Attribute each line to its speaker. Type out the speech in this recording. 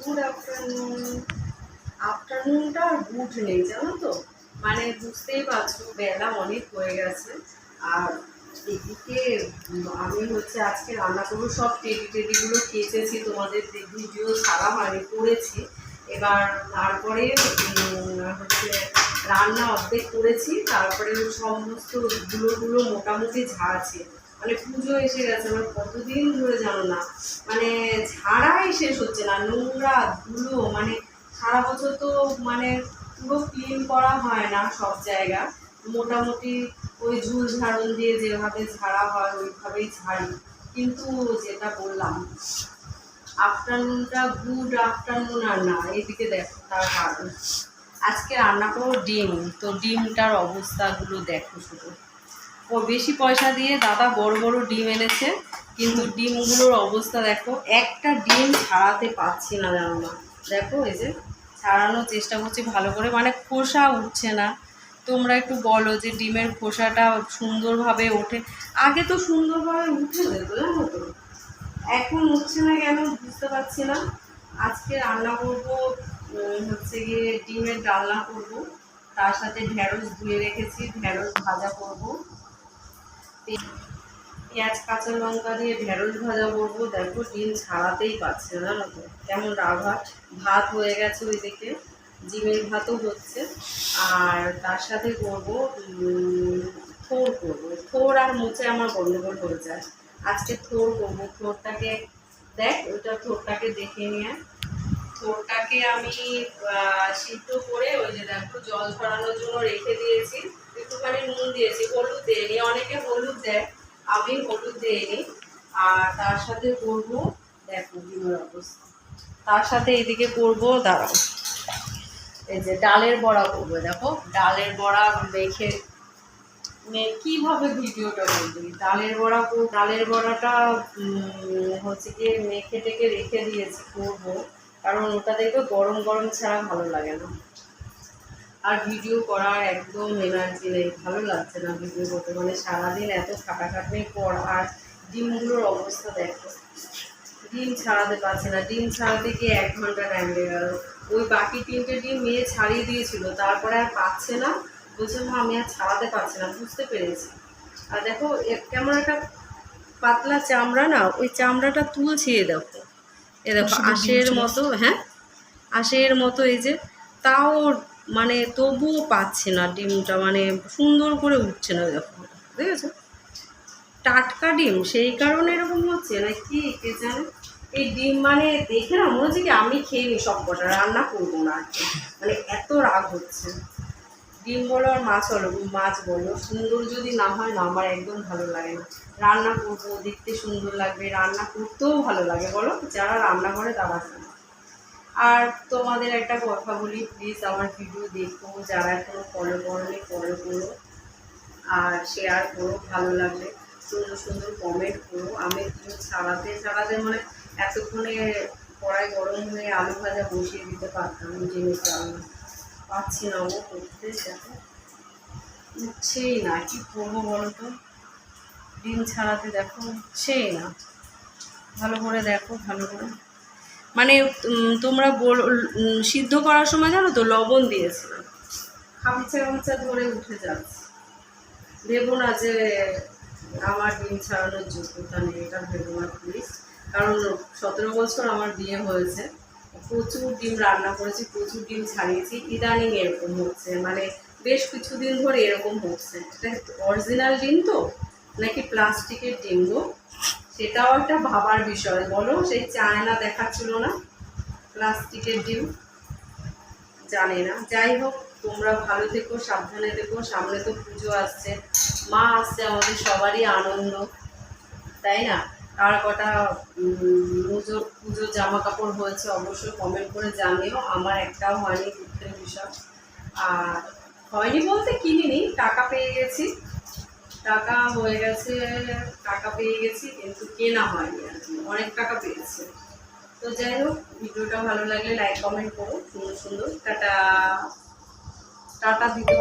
Speaker 1: Good afternoon. আফটারনুনটা আর good নেই জানো তো, মানে বুঝতেই পারছো বেলা অনেক হয়ে গেছে। আর এদিকে আমি হচ্ছে আজকে রান্না করবো, সব টেডিগুলো কেচেছি, তোমাদের ভিডিও ছাড়া হয়নি, করেছি। এবার তারপরে হচ্ছে রান্না অর্ধেক করেছি, তারপরে সমস্ত ধুলোগুলো মোটামুটি ঝাড়ছে। মানে পুজো এসে গেছে, আমার কতদিন ধরে জানো না, মানে ঝাড়াই শেষ হচ্ছে না, নোংরা ধুলো, মানে সারা বছর তো মানে পুরো ক্লিন করা হয় না সব জায়গা, মোটামুটি ওই ঝুল ঝাড়ন দিয়ে যেভাবে ঝাড়া হয় ওইভাবেই ঝাড়ি। কিন্তু যেটা বললাম আফটারনুনটা গুড আফটারনুন আর না, এদিকে দেখো তার কারণ আজকে রান্না করবো ডিম। তো ডিমটার অবস্থাগুলো দেখো শুধু, ও বেশি পয়সা দিয়ে দাদা বড় বড় ডিম এনেছে, কিন্তু ডিমগুলোর অবস্থা দেখো, একটা ডিম ছাড়াতে পারছি না জানো না। দেখো এই যে ছাড়ানোর চেষ্টা করছি ভালো করে, মানে খোসা উঠছে না। তোমরা একটু বলো যে ডিমের খোসাটা সুন্দরভাবে ওঠে, আগে তো সুন্দরভাবে উঠে যেত জানো তো, এখন উঠছে না কেন বুঝতে পারছি না। আজকে রান্না করবো হচ্ছে গিয়ে ডিমের ডালনা করব, তার সাথে ঢেঁড়স ধুয়ে রেখেছি, ঢেঁড়স ভাজা করব, পেঁয়াজ কাঁচা লঙ্কা দিয়ে ঢেঁড়স ভাজা করবো। দেখো ডিম ছাড়াতেই পারছে না জানো তো, কেমন রাভাট। ভাত হয়ে গেছে ওইদিকে, ডিমের ভাতও হচ্ছে, আর তার সাথে করবো থোর করবো। থোর আর মুচে আমার গন্ডগোল হয়ে যায়, আজকে থোর করবো। থোরটাকে দেখ, ওইটা থোরটাকে দেখে নিয়ে, থোরটাকে আমি সিদ্ধ করে ওই যে দেখো জল ছড়ানোর জন্য রেখে দিয়েছি, একটুখানি নুন দিয়েছি, হলুদ দিইনি, অনেকে হলুদ দেয়, আমি হলুদ দিইনি। আর তার সাথে করবো দেখো ডিমের অবস্থা, তার সাথে এদিকে করবো, দাঁড়াও, এই যে ডালের বড়া করবো। দেখো ডালের বড়া দেখে কীভাবে ভিডিওটা করবি, ডালের বড়া ডালের বড়াটা হচ্ছে গিয়ে মেখে টেকে রেখে দিয়েছি, করবো, কারণ ওটা দেখবে গরম গরম ছাড়া ভালো লাগে না। আর ভিডিও করার একদম এনার্জি নেই, ভালো লাগছে না ভিডিও করতে, মানে সারাদিন এত খাটাখাটনির পর। আর ডিমগুলোর অবস্থা দেখো, ডিম ছাড়াতে পারছে না, ডিম ছাড়াতে গিয়ে 1 ঘন্টা টাইম লেগে গেল। ওই বাকি 3টে ডিম মেয়ে ছাড়িয়ে দিয়েছিল, তারপরে আর পাচ্ছে না, বলছে মা আমি আর ছাড়াতে পারছি না, বুঝতে পেরেছি। আর দেখো কেমন একটা পাতলা চামড়া না, ওই চামড়াটা তুলছে, দেখো এ দেখো আঁশের মতো, হ্যাঁ আঁশের মতো, এই যে তাও মানে তবুও পাচ্ছে না ডিমটা, মানে সুন্দর করে উঠছে না। দেখো দেখেছো, টাটকা ডিম সেই কারণে এরকম হচ্ছে না কি কে জানে। এই ডিম মানে দেখে না মনে হচ্ছে কি আমি খেয়ে নিই সব কটা, রান্না করবো না আর কি, মানে এত রাগ হচ্ছে। ডিম বলো আর মাছ বলো, সুন্দর যদি না হয় না আমার একদম ভালো লাগে না। রান্না করবো, দেখতে সুন্দর লাগবে, রান্না করতেও ভালো লাগে, বলো যারা রান্না করে তারা জানে। আর তোমাদের একটা কথা বলি, প্লিজ আমার ভিডিও দেখো, যারা এখনো ফলো করোনি ফলো করো, আর শেয়ার করো, ভালো লাগলে সুন্দর সুন্দর কমেন্ট করো। আমি ছাড়াতে মানে এতক্ষণে কড়াই গরম হয়ে আলু ভাজা বসিয়ে দিতে পারতাম, জিনিসটা আমি পাচ্ছি না, ও করতে দেখো উঠছেই না, কি করবো বলো তো, ডিম ছাড়াতে দেখো উঠছেই না। ভালো করে দেখো, ভালো করে, মানে তোমরা সিদ্ধ করার সময় জানো তো লবণ দিয়েছিলাম, খামিচা ধরে উঠে যাচ্ছে। ভেবো না যে আমার ডিম ছাড়ানোর যোগ্যতা নেই, এটা ভেবো না প্লিজ, কারণ 17 বছর আমার বিয়ে হয়েছে, প্রচুর ডিম রান্না করেছি, প্রচুর ডিম ছাড়িয়েছি, ইদানিং এরকম হচ্ছে, মানে বেশ কিছুদিন ধরে এরকম হচ্ছে। এটা অরিজিনাল ডিম তো নাকি প্লাস্টিকের ডিম গো, সেটাও একটা ভাবার বিষয়, বলো সেই চায়না দেখাচ্ছিল না প্লাস্টিকের ডিম, জানি না। যাই হোক, তোমরা ভালো থেকো, সাবধানে থেকো, সামনে তো পুজো আসছে, মা আসছে, আমাদের সবারই আনন্দ, তাই না? আর কটা পুজোর জামা কাপড় হয়েছে অবশ্যই কমেন্ট করে জানিও, আমার একটাও হয়নি, দুঃখের বিষয়। আর হয়নি বলতে কিনিনি, টাকা পেয়ে গেছি, টাকা হয়ে গেছে, টাকা পেয়ে গেছি, কিন্তু কেনা হয়নি আর কি, অনেক টাকা পেয়েছে। তো যাই হোক, ভিডিওটা ভালো লাগলে লাইক কমেন্ট করো, সুন্দর সুন্দর, টাটা টাটা দিতে